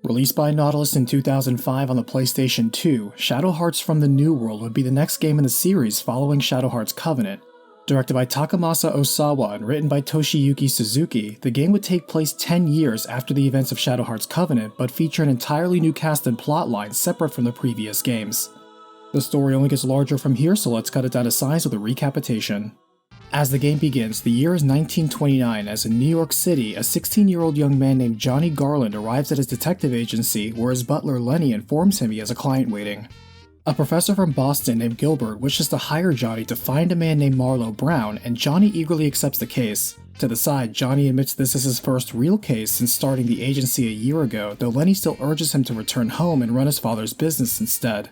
Released by Nautilus in 2005 on the PlayStation 2, Shadow Hearts from the New World would be the next game in the series following Shadow Hearts Covenant. Directed by Takamasa Osawa and written by Toshiyuki Suzuki, the game would take place 10 years after the events of Shadow Hearts Covenant, but feature an entirely new cast and plotline separate from the previous games. The story only gets larger from here, so let's cut it down to size with a recapitation. As the game begins, the year is 1929 as in New York City, a 16-year-old young man named Johnny Garland arrives at his detective agency where his butler Lenny informs him he has a client waiting. A professor from Boston named Gilbert wishes to hire Johnny to find a man named Marlowe Brown, and Johnny eagerly accepts the case. To the side, Johnny admits this is his first real case since starting the agency a year ago, though Lenny still urges him to return home and run his father's business instead.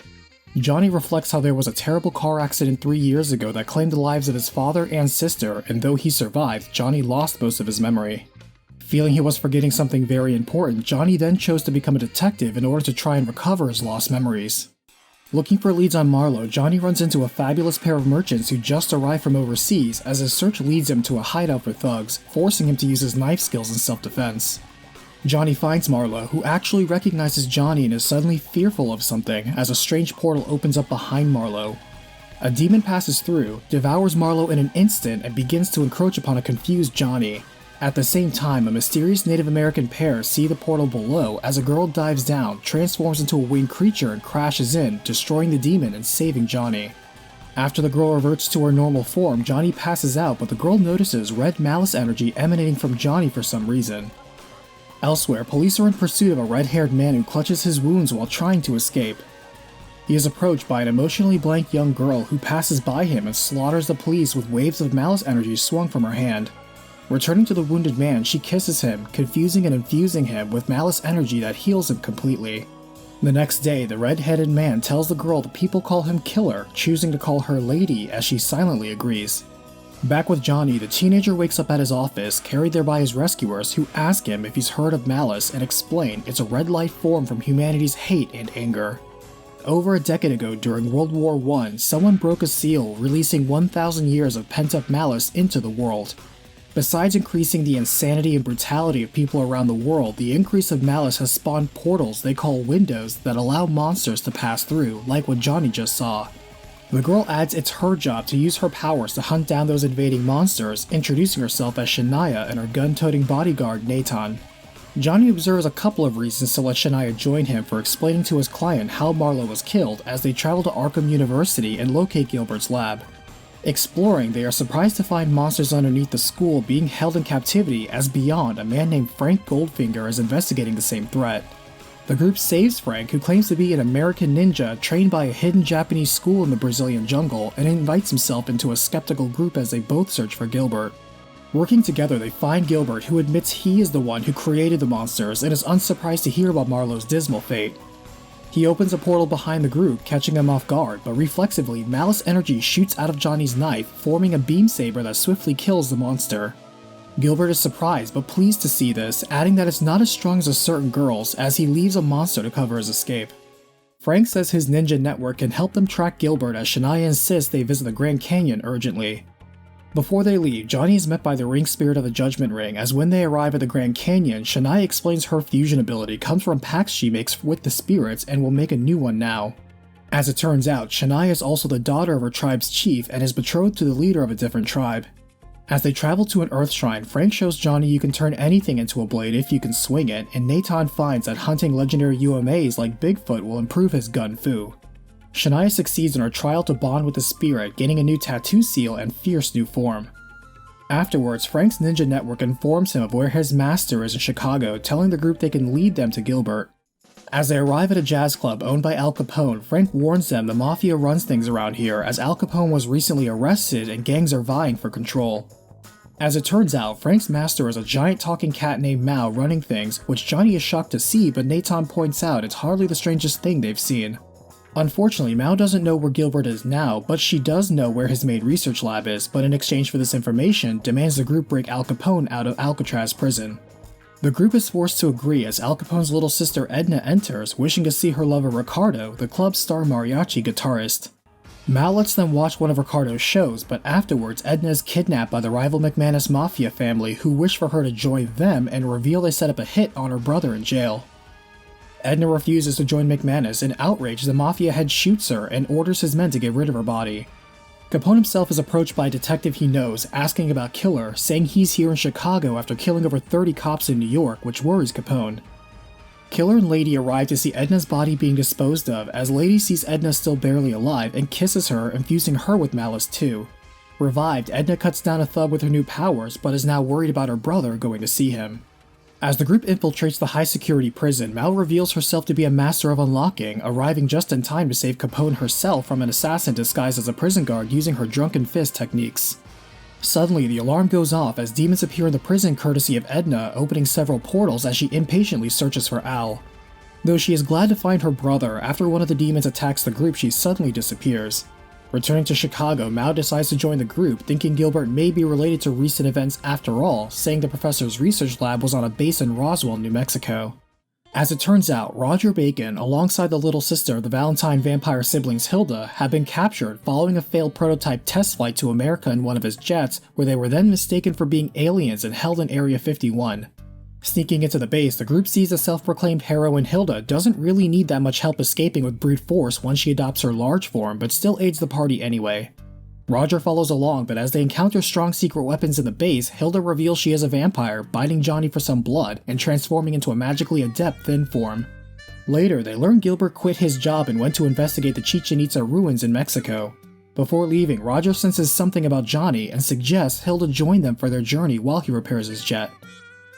Johnny reflects how there was a terrible car accident 3 years ago that claimed the lives of his father and sister, and though he survived, Johnny lost most of his memory. Feeling he was forgetting something very important, Johnny then chose to become a detective in order to try and recover his lost memories. Looking for leads on Marlowe, Johnny runs into a fabulous pair of merchants who just arrived from overseas as his search leads him to a hideout for thugs, forcing him to use his knife skills in self-defense. Johnny finds Marlowe, who actually recognizes Johnny and is suddenly fearful of something as a strange portal opens up behind Marlowe. A demon passes through, devours Marlowe in an instant, and begins to encroach upon a confused Johnny. At the same time, a mysterious Native American pair see the portal below as a girl dives down, transforms into a winged creature and crashes in, destroying the demon and saving Johnny. After the girl reverts to her normal form, Johnny passes out, but the girl notices red malice energy emanating from Johnny for some reason. Elsewhere, police are in pursuit of a red-haired man who clutches his wounds while trying to escape. He is approached by an emotionally blank young girl who passes by him and slaughters the police with waves of malice energy swung from her hand. Returning to the wounded man, she kisses him, confusing and infusing him with malice energy that heals him completely. The next day, the red-headed man tells the girl that people call him Killer, choosing to call her Lady as she silently agrees. Back with Johnny, the teenager wakes up at his office, carried there by his rescuers, who ask him if he's heard of malice and explain it's a red light formed from humanity's hate and anger. Over a decade ago during World War I, someone broke a seal, releasing 1,000 years of pent-up malice into the world. Besides increasing the insanity and brutality of people around the world, the increase of malice has spawned portals they call windows that allow monsters to pass through, like what Johnny just saw. The girl adds it's her job to use her powers to hunt down those invading monsters, introducing herself as Shania and her gun-toting bodyguard Nathan. Johnny observes a couple of reasons to let Shania join him for explaining to his client how Marlowe was killed as they travel to Arkham University and locate Gilbert's lab. Exploring, they are surprised to find monsters underneath the school being held in captivity as beyond a man named Frank Goldfinger is investigating the same threat. The group saves Frank, who claims to be an American ninja trained by a hidden Japanese school in the Brazilian jungle, and invites himself into a skeptical group as they both search for Gilbert. Working together, they find Gilbert, who admits he is the one who created the monsters and is unsurprised to hear about Marlowe's dismal fate. He opens a portal behind the group, catching them off guard, but reflexively, malice energy shoots out of Johnny's knife, forming a beam saber that swiftly kills the monster. Gilbert is surprised but pleased to see this, adding that it's not as strong as a certain girl's, as he leaves a monster to cover his escape. Frank says his ninja network can help them track Gilbert as Shania insists they visit the Grand Canyon urgently. Before they leave, Johnny is met by the ring spirit of the Judgment Ring, as when they arrive at the Grand Canyon, Shania explains her fusion ability comes from pacts she makes with the spirits and will make a new one now. As it turns out, Shania is also the daughter of her tribe's chief and is betrothed to the leader of a different tribe. As they travel to an earth shrine, Frank shows Johnny you can turn anything into a blade if you can swing it, and Nathan finds that hunting legendary UMAs like Bigfoot will improve his gun fu. Shania succeeds in her trial to bond with the spirit, gaining a new tattoo seal and fierce new form. Afterwards, Frank's ninja network informs him of where his master is in Chicago, telling the group they can lead them to Gilbert. As they arrive at a jazz club owned by Al Capone, Frank warns them the mafia runs things around here as Al Capone was recently arrested and gangs are vying for control. As it turns out, Frank's master is a giant talking cat named Mao running things, which Johnny is shocked to see, but Nathan points out it's hardly the strangest thing they've seen. Unfortunately, Mao doesn't know where Gilbert is now, but she does know where his maid research lab is, but in exchange for this information, demands the group break Al Capone out of Alcatraz prison. The group is forced to agree as Al Capone's little sister Edna enters, wishing to see her lover Ricardo, the club's star mariachi guitarist. Mao lets them watch one of Ricardo's shows, but afterwards Edna is kidnapped by the rival McManus mafia family who wish for her to join them and reveal they set up a hit on her brother in jail. Edna refuses to join McManus, and outraged, the mafia head shoots her and orders his men to get rid of her body. Capone himself is approached by a detective he knows, asking about Killer, saying he's here in Chicago after killing over 30 cops in New York, which worries Capone. Killer and Lady arrive to see Edna's body being disposed of, as Lady sees Edna still barely alive and kisses her, infusing her with malice too. Revived, Edna cuts down a thug with her new powers, but is now worried about her brother going to see him. As the group infiltrates the high-security prison, Mal reveals herself to be a master of unlocking, arriving just in time to save Capone herself from an assassin disguised as a prison guard using her drunken fist techniques. Suddenly, the alarm goes off as demons appear in the prison courtesy of Edna, opening several portals as she impatiently searches for Al. Though she is glad to find her brother, after one of the demons attacks the group, she suddenly disappears. Returning to Chicago, Mao decides to join the group, thinking Gilbert may be related to recent events after all, saying the professor's research lab was on a base in Roswell, New Mexico. As it turns out, Roger Bacon, alongside the little sister of the Valentine vampire siblings Hilda, had been captured following a failed prototype test flight to America in one of his jets, where they were then mistaken for being aliens and held in Area 51. Sneaking into the base, the group sees the self-proclaimed heroine Hilda doesn't really need that much help escaping with brute force once she adopts her large form, but still aids the party anyway. Roger follows along, but as they encounter strong secret weapons in the base, Hilda reveals she is a vampire, biting Johnny for some blood, and transforming into a magically adept thin form. Later, they learn Gilbert quit his job and went to investigate the Chichen Itza ruins in Mexico. Before leaving, Roger senses something about Johnny and suggests Hilda join them for their journey while he repairs his jet.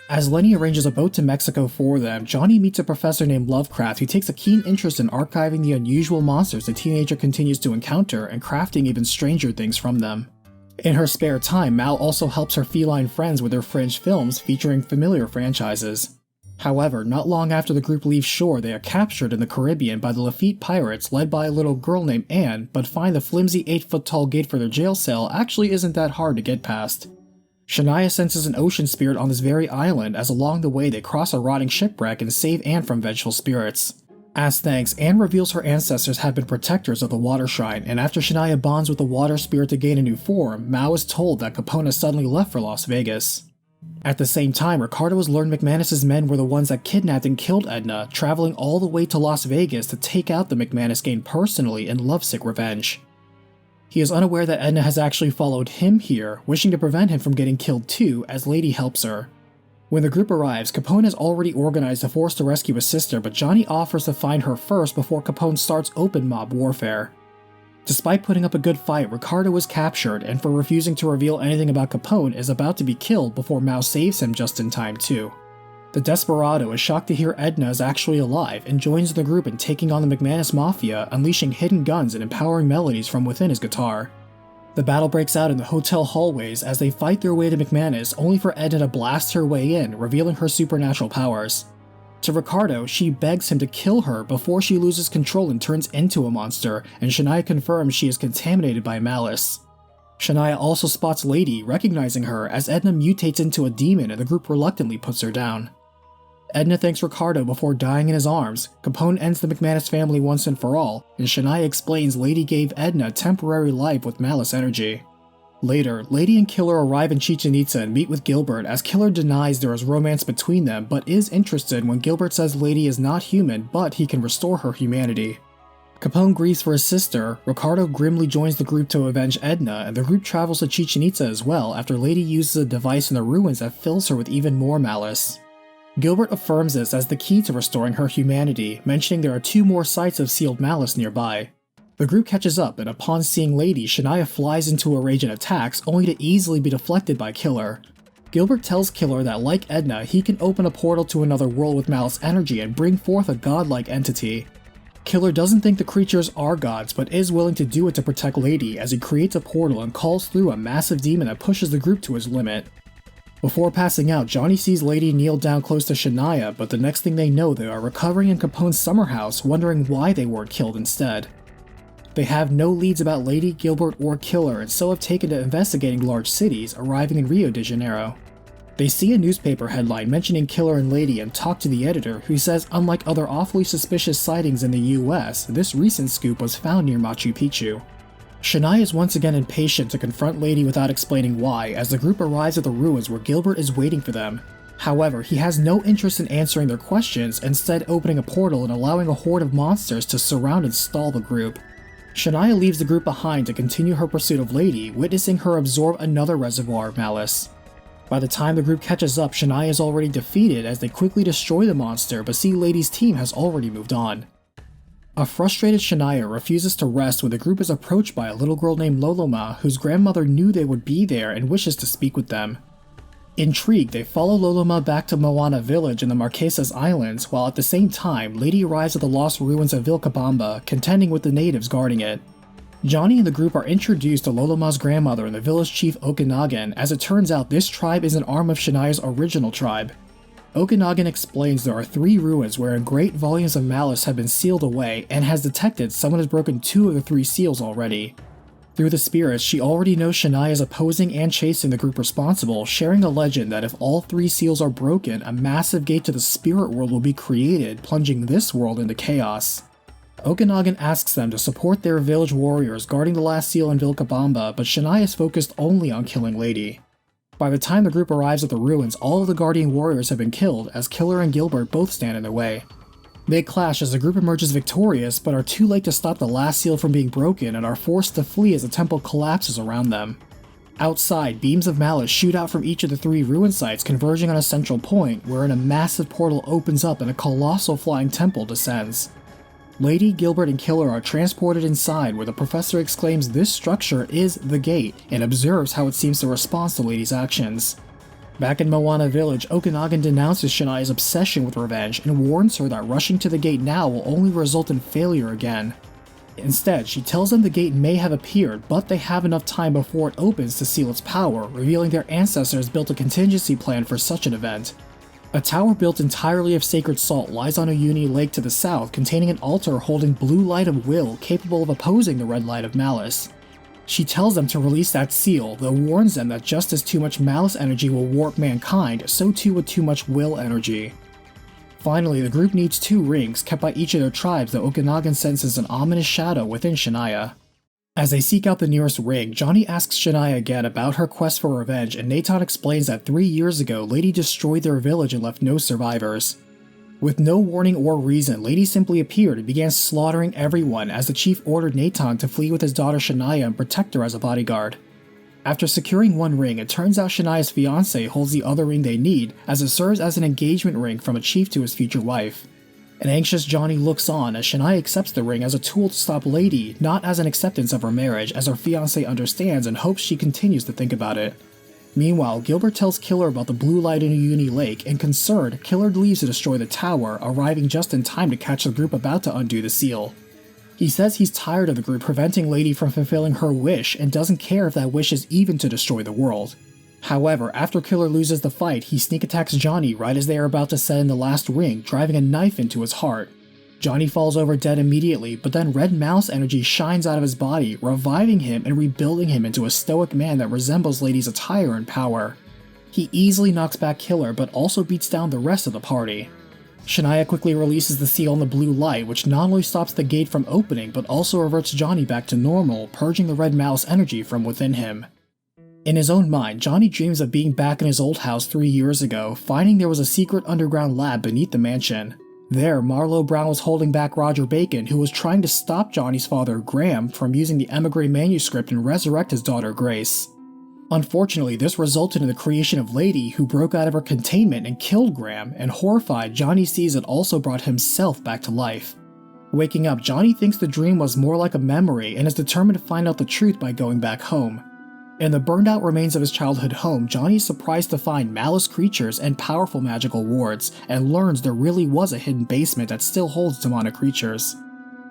As Lenny arranges a boat to Mexico for them, Johnny meets a professor named Lovecraft who takes a keen interest in archiving the unusual monsters the teenager continues to encounter and crafting even stranger things from them. In her spare time, Mal also helps her feline friends with their fringe films featuring familiar franchises. However, not long after the group leaves shore, they are captured in the Caribbean by the Lafitte pirates led by a little girl named Anne, but find the flimsy 8-foot-tall gate for their jail cell actually isn't that hard to get past. Shania senses an ocean spirit on this very island as along the way they cross a rotting shipwreck and save Anne from vengeful spirits. As thanks, Anne reveals her ancestors have been protectors of the water shrine, and after Shania bonds with the water spirit to gain a new form, Mao is told that Capone has suddenly left for Las Vegas. At the same time, Ricardo has learned McManus' men were the ones that kidnapped and killed Edna, traveling all the way to Las Vegas to take out the McManus gang personally in lovesick revenge. He is unaware that Edna has actually followed him here, wishing to prevent him from getting killed too, as Lady helps her. When the group arrives, Capone has already organized a force to rescue his sister, but Johnny offers to find her first before Capone starts open mob warfare. Despite putting up a good fight, Ricardo is captured, and for refusing to reveal anything about Capone is about to be killed before Mao saves him just in time too. The desperado is shocked to hear Edna is actually alive and joins the group in taking on the McManus Mafia, unleashing hidden guns and empowering melodies from within his guitar. The battle breaks out in the hotel hallways as they fight their way to McManus, only for Edna to blast her way in, revealing her supernatural powers. To Ricardo, she begs him to kill her before she loses control and turns into a monster, and Shania confirms she is contaminated by malice. Shania also spots Lady, recognizing her as Edna mutates into a demon and the group reluctantly puts her down. Edna thanks Ricardo before dying in his arms. Capone ends the McManus family once and for all, and Shania explains Lady gave Edna temporary life with malice energy. Later, Lady and Killer arrive in Chichen Itza and meet with Gilbert as Killer denies there is romance between them but is interested when Gilbert says Lady is not human but he can restore her humanity. Capone grieves for his sister, Ricardo grimly joins the group to avenge Edna, and the group travels to Chichen Itza as well after Lady uses a device in the ruins that fills her with even more malice. Gilbert affirms this as the key to restoring her humanity, mentioning there are 2 more sites of sealed malice nearby. The group catches up, and upon seeing Lady, Shania flies into a rage and attacks, only to easily be deflected by Killer. Gilbert tells Killer that like Edna, he can open a portal to another world with malice energy and bring forth a godlike entity. Killer doesn't think the creatures are gods, but is willing to do it to protect Lady as he creates a portal and calls through a massive demon that pushes the group to his limit. Before passing out, Johnny sees Lady kneel down close to Shania, but the next thing they know they are recovering in Capone's summer house, wondering why they weren't killed instead. They have no leads about Lady, Gilbert, or Killer, and so have taken to investigating large cities, arriving in Rio de Janeiro. They see a newspaper headline mentioning Killer and Lady and talk to the editor, who says unlike other awfully suspicious sightings in the US, this recent scoop was found near Machu Picchu. Shania is once again impatient to confront Lady without explaining why, as the group arrives at the ruins where Gilbert is waiting for them. However, he has no interest in answering their questions, instead opening a portal and allowing a horde of monsters to surround and stall the group. Shania leaves the group behind to continue her pursuit of Lady, witnessing her absorb another reservoir of malice. By the time the group catches up, Shania is already defeated as they quickly destroy the monster, but see Lady's team has already moved on. A frustrated Shania refuses to rest when the group is approached by a little girl named Loloma, whose grandmother knew they would be there and wishes to speak with them. Intrigued, they follow Loloma back to Moana village in the Marquesas Islands, while at the same time, Lady arrives at the lost ruins of Vilcabamba, contending with the natives guarding it. Johnny and the group are introduced to Loloma's grandmother and the village chief Okanagan, as it turns out this tribe is an arm of Shania's original tribe. Okanagan explains there are 3 ruins wherein great volumes of malice have been sealed away, and has detected someone has broken 2 of the 3 seals already. Through the spirits, she already knows Shania is opposing and chasing the group responsible, sharing a legend that if all 3 seals are broken, a massive gate to the spirit world will be created, plunging this world into chaos. Okanagan asks them to support their village warriors guarding the last seal in Vilcabamba, but Shania is focused only on killing Lady. By the time the group arrives at the ruins, all of the guardian warriors have been killed, as Killer and Gilbert both stand in their way. They clash as the group emerges victorious, but are too late to stop the last seal from being broken and are forced to flee as the temple collapses around them. Outside, beams of malice shoot out from each of the 3 ruin sites, converging on a central point, wherein a massive portal opens up and a colossal flying temple descends. Lady, Gilbert, and Killer are transported inside, where the professor exclaims this structure is the gate, and observes how it seems to respond to Lady's actions. Back in Moana village, Okanagan denounces Shania's obsession with revenge and warns her that rushing to the gate now will only result in failure again. Instead, she tells them the gate may have appeared, but they have enough time before it opens to seal its power, revealing their ancestors built a contingency plan for such an event. A tower built entirely of sacred salt lies on Uyuni Lake to the south, containing an altar holding blue light of will capable of opposing the red light of malice. She tells them to release that seal, though warns them that just as too much malice energy will warp mankind, so too would too much will energy. Finally, the group needs 2 rings, kept by each of their tribes, though Okanagan senses an ominous shadow within Shania. As they seek out the nearest ring, Johnny asks Shania again about her quest for revenge, and Nathan explains that 3 years ago, Lady destroyed their village and left no survivors. With no warning or reason, Lady simply appeared and began slaughtering everyone as the chief ordered Nathan to flee with his daughter Shania and protect her as a bodyguard. After securing 1 ring, it turns out Shania's fiancé holds the other ring they need, as it serves as an engagement ring from a chief to his future wife. An anxious Johnny looks on as Shania accepts the ring as a tool to stop Lady, not as an acceptance of her marriage, as her fiancé understands and hopes she continues to think about it. Meanwhile, Gilbert tells Killer about the blue light in Uyuni Lake, and concerned, Killer leaves to destroy the tower, arriving just in time to catch the group about to undo the seal. He says he's tired of the group preventing Lady from fulfilling her wish and doesn't care if that wish is even to destroy the world. However, after Killer loses the fight, he sneak attacks Johnny right as they are about to set in the last ring, driving a knife into his heart. Johnny falls over dead immediately, but then red mouse energy shines out of his body, reviving him and rebuilding him into a stoic man that resembles Lady's attire and power. He easily knocks back Killer, but also beats down the rest of the party. Shania quickly releases the seal on the blue light, which not only stops the gate from opening, but also reverts Johnny back to normal, purging the red mouse energy from within him. In his own mind, Johnny dreams of being back in his old house 3 years ago, finding there was a secret underground lab beneath the mansion. There, Marlo Brown was holding back Roger Bacon, who was trying to stop Johnny's father, Graham, from using the emigre manuscript and resurrect his daughter, Grace. Unfortunately, this resulted in the creation of Lady, who broke out of her containment and killed Graham, and horrified, Johnny sees it also brought himself back to life. Waking up, Johnny thinks the dream was more like a memory and is determined to find out the truth by going back home. In the burned out remains of his childhood home, Johnny is surprised to find malice creatures and powerful magical wards, and learns there really was a hidden basement that still holds demonic creatures.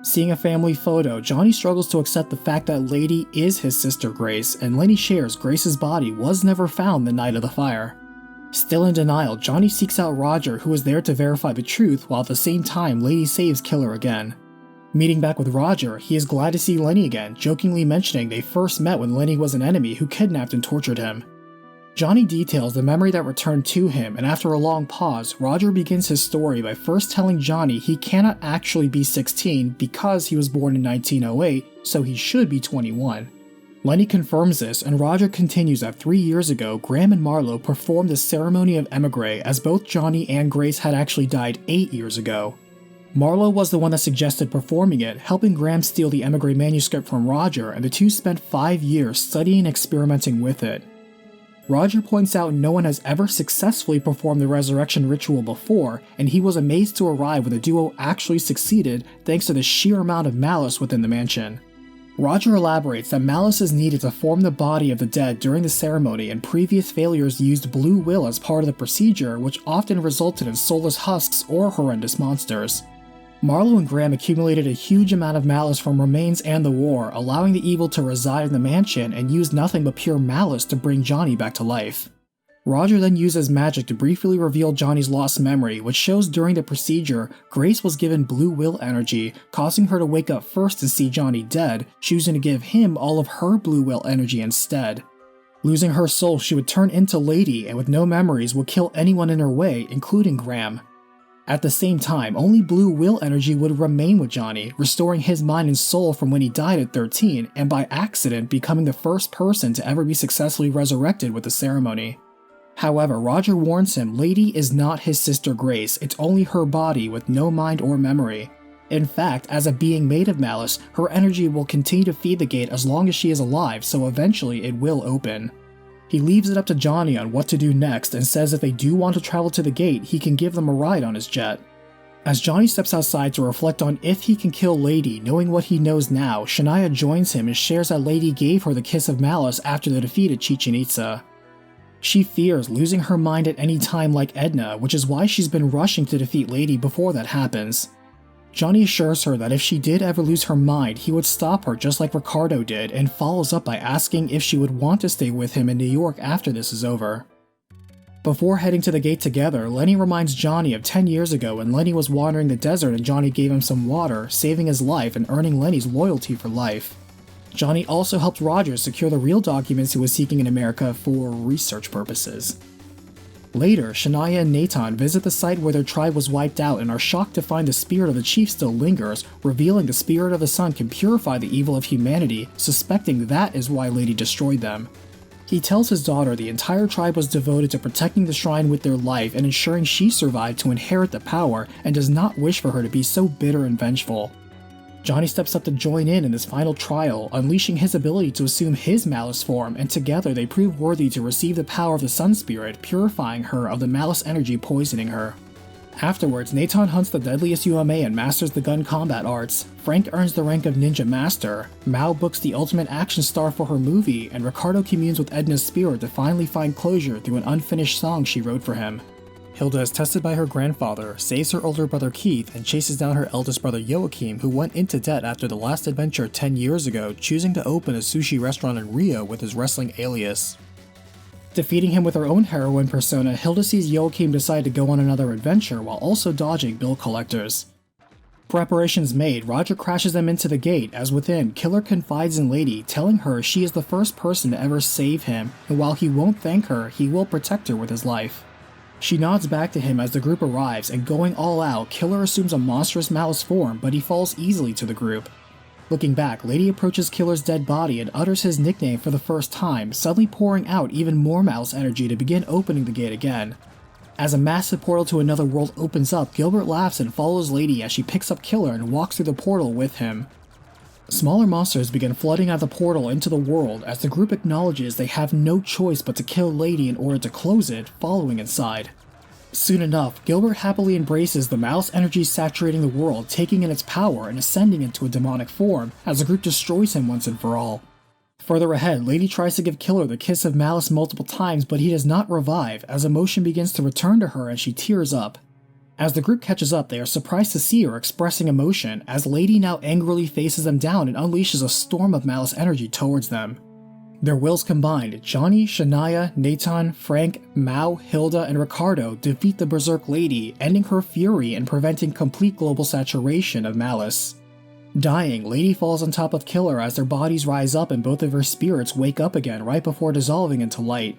Seeing a family photo, Johnny struggles to accept the fact that Lady is his sister Grace, and Lenny shares Grace's body was never found the night of the fire. Still in denial, Johnny seeks out Roger, who is there to verify the truth, while at the same time Lady saves Killer again. Meeting back with Roger, he is glad to see Lenny again, jokingly mentioning they first met when Lenny was an enemy who kidnapped and tortured him. Johnny details the memory that returned to him, and after a long pause, Roger begins his story by first telling Johnny he cannot actually be 16 because he was born in 1908, so he should be 21. Lenny confirms this, and Roger continues that 3 years ago, Graham and Marlowe performed the ceremony of emigre, as both Johnny and Grace had actually died 8 years ago. Marlowe was the one that suggested performing it, helping Graham steal the emigre manuscript from Roger, and the two spent 5 years studying and experimenting with it. Roger points out no one has ever successfully performed the resurrection ritual before, and he was amazed to arrive when the duo actually succeeded thanks to the sheer amount of malice within the mansion. Roger elaborates that malice is needed to form the body of the dead during the ceremony, and previous failures used blue will as part of the procedure, which often resulted in soulless husks or horrendous monsters. Marlowe and Graham accumulated a huge amount of malice from remains and the war, allowing the evil to reside in the mansion, and used nothing but pure malice to bring Johnny back to life. Roger then uses magic to briefly reveal Johnny's lost memory, which shows during the procedure, Grace was given blue will energy, causing her to wake up first and see Johnny dead, choosing to give him all of her blue will energy instead. Losing her soul, she would turn into Lady, and with no memories would kill anyone in her way, including Graham. At the same time, only blue will energy would remain with Johnny, restoring his mind and soul from when he died at 13, and by accident becoming the first person to ever be successfully resurrected with the ceremony. However, Roger warns him Lady is not his sister Grace, it's only her body with no mind or memory. In fact, as a being made of malice, her energy will continue to feed the gate as long as she is alive, so eventually it will open. He leaves it up to Johnny on what to do next and says if they do want to travel to the gate, he can give them a ride on his jet. As Johnny steps outside to reflect on if he can kill Lady, knowing what he knows now, Shania joins him and shares that Lady gave her the kiss of malice after the defeat at Chichen Itza. She fears losing her mind at any time like Edna, which is why she's been rushing to defeat Lady before that happens. Johnny assures her that if she did ever lose her mind, he would stop her just like Ricardo did, and follows up by asking if she would want to stay with him in New York after this is over. Before heading to the gate together, Lenny reminds Johnny of 10 years ago when Lenny was wandering the desert and Johnny gave him some water, saving his life and earning Lenny's loyalty for life. Johnny also helped Roger secure the real documents he was seeking in America for research purposes. Later, Shania and Nathan visit the site where their tribe was wiped out and are shocked to find the spirit of the chief still lingers, revealing the spirit of the sun can purify the evil of humanity, suspecting that is why Lady destroyed them. He tells his daughter the entire tribe was devoted to protecting the shrine with their life and ensuring she survived to inherit the power, and does not wish for her to be so bitter and vengeful. Johnny steps up to join in this final trial, unleashing his ability to assume his malice form, and together they prove worthy to receive the power of the Sun Spirit, purifying her of the malice energy poisoning her. Afterwards, Nathan hunts the deadliest UMA and masters the gun combat arts, Frank earns the rank of Ninja Master, Mao books the ultimate action star for her movie, and Ricardo communes with Edna's spirit to finally find closure through an unfinished song she wrote for him. Hilda is tested by her grandfather, saves her older brother Keith, and chases down her eldest brother Joachim, who went into debt after the last adventure 10 years ago, choosing to open a sushi restaurant in Rio with his wrestling alias. Defeating him with her own heroine persona, Hilda sees Joachim decide to go on another adventure while also dodging bill collectors. Preparations made, Roger crashes them into the gate, as within, Killer confides in Lady, telling her she is the first person to ever save him, and while he won't thank her, he will protect her with his life. She nods back to him as the group arrives, and going all out, Killer assumes a monstrous malice form, but he falls easily to the group. Looking back, Lady approaches Killer's dead body and utters his nickname for the first time, suddenly pouring out even more malice energy to begin opening the gate again. As a massive portal to another world opens up, Gilbert laughs and follows Lady as she picks up Killer and walks through the portal with him. Smaller monsters begin flooding out the portal into the world as the group acknowledges they have no choice but to kill Lady in order to close it, following inside. Soon enough, Gilbert happily embraces the malice energy saturating the world, taking in its power and ascending into a demonic form as the group destroys him once and for all. Further ahead, Lady tries to give Killer the kiss of malice multiple times, but he does not revive as emotion begins to return to her and she tears up. As the group catches up, they are surprised to see her expressing emotion, as Lady now angrily faces them down and unleashes a storm of malice energy towards them. Their wills combined, Johnny, Shania, Nathan, Frank, Mao, Hilda, and Ricardo defeat the Berserk Lady, ending her fury and preventing complete global saturation of malice. Dying, Lady falls on top of Killer as their bodies rise up and both of her spirits wake up again right before dissolving into light.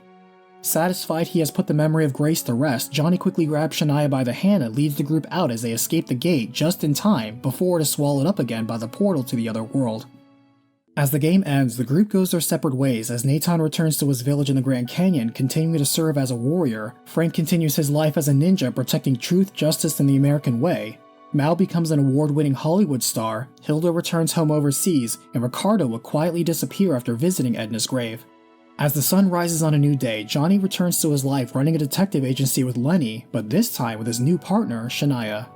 Satisfied he has put the memory of Grace to rest, Johnny quickly grabs Shania by the hand and leads the group out as they escape the gate just in time before it is swallowed up again by the portal to the other world. As the game ends, the group goes their separate ways as Nathan returns to his village in the Grand Canyon, continuing to serve as a warrior. Frank continues his life as a ninja, protecting truth, justice, and the American way. Mal becomes an award-winning Hollywood star, Hilda returns home overseas, and Ricardo will quietly disappear after visiting Edna's grave. As the sun rises on a new day, Johnny returns to his life running a detective agency with Lenny, but this time with his new partner, Shania.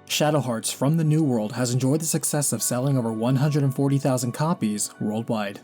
Shadow Hearts from the New World has enjoyed the success of selling over 140,000 copies worldwide.